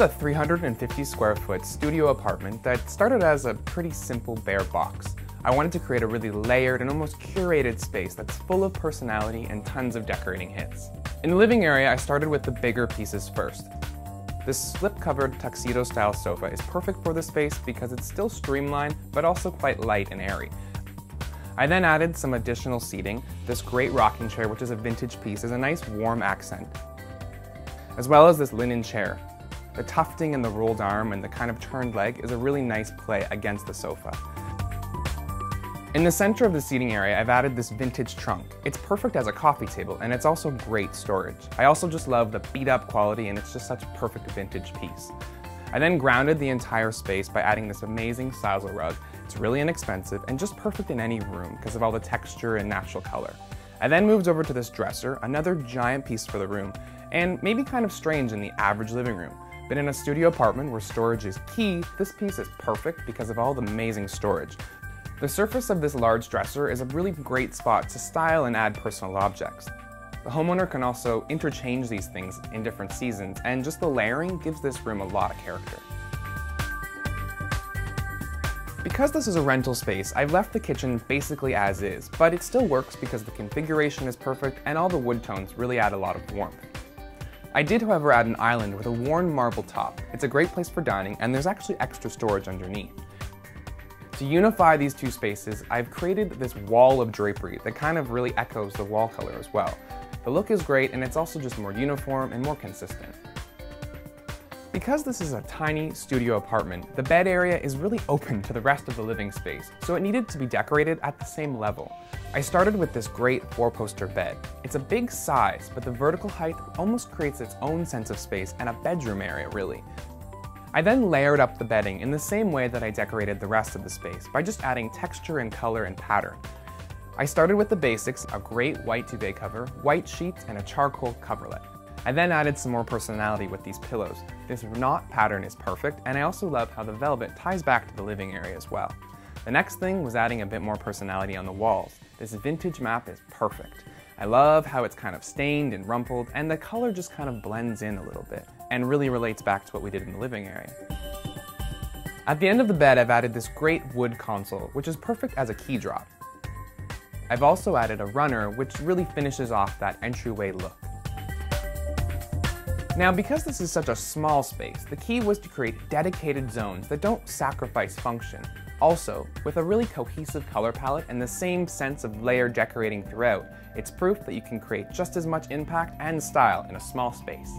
a 350 square foot studio apartment that started as a pretty simple bare box. I wanted to create a really layered and almost curated space that's full of personality and tons of decorating hits. In the living area, I started with the bigger pieces first. This slip-covered tuxedo-style sofa is perfect for the space because it's still streamlined, but also quite light and airy. I then added some additional seating. This great rocking chair, which is a vintage piece, is a nice warm accent, as well as this linen chair. The tufting and the rolled arm and the kind of turned leg is a really nice play against the sofa. In the center of the seating area, I've added this vintage trunk. It's perfect as a coffee table, and it's also great storage. I also just love the beat-up quality, and it's just such a perfect vintage piece. I then grounded the entire space by adding this amazing Sisal rug. It's really inexpensive and just perfect in any room because of all the texture and natural color. I then moved over to this dresser, another giant piece for the room, and maybe kind of strange in the average living room. But in a studio apartment where storage is key, this piece is perfect because of all the amazing storage. The surface of this large dresser is a really great spot to style and add personal objects. The homeowner can also interchange these things in different seasons, and just the layering gives this room a lot of character. Because this is a rental space, I've left the kitchen basically as is, but it still works because the configuration is perfect and all the wood tones really add a lot of warmth. I did, however, add an island with a worn marble top. It's a great place for dining, and there's actually extra storage underneath. To unify these two spaces, I've created this wall of drapery that kind of really echoes the wall color as well. The look is great, and it's also just more uniform and more consistent. Because this is a tiny studio apartment, the bed area is really open to the rest of the living space, so it needed to be decorated at the same level. I started with this great 4-poster bed. It's a big size, but the vertical height almost creates its own sense of space and a bedroom area, really. I then layered up the bedding in the same way that I decorated the rest of the space, by just adding texture and color and pattern. I started with the basics, a great white duvet cover, white sheets, and a charcoal coverlet. I then added some more personality with these pillows. This knot pattern is perfect, and I also love how the velvet ties back to the living area as well. The next thing was adding a bit more personality on the walls. This vintage map is perfect. I love how it's kind of stained and rumpled, and the color just kind of blends in a little bit, and really relates back to what we did in the living area. At the end of the bed, I've added this great wood console, which is perfect as a key drop. I've also added a runner, which really finishes off that entryway look. Now, because this is such a small space, the key was to create dedicated zones that don't sacrifice function. Also, with a really cohesive color palette and the same sense of layered decorating throughout, it's proof that you can create just as much impact and style in a small space.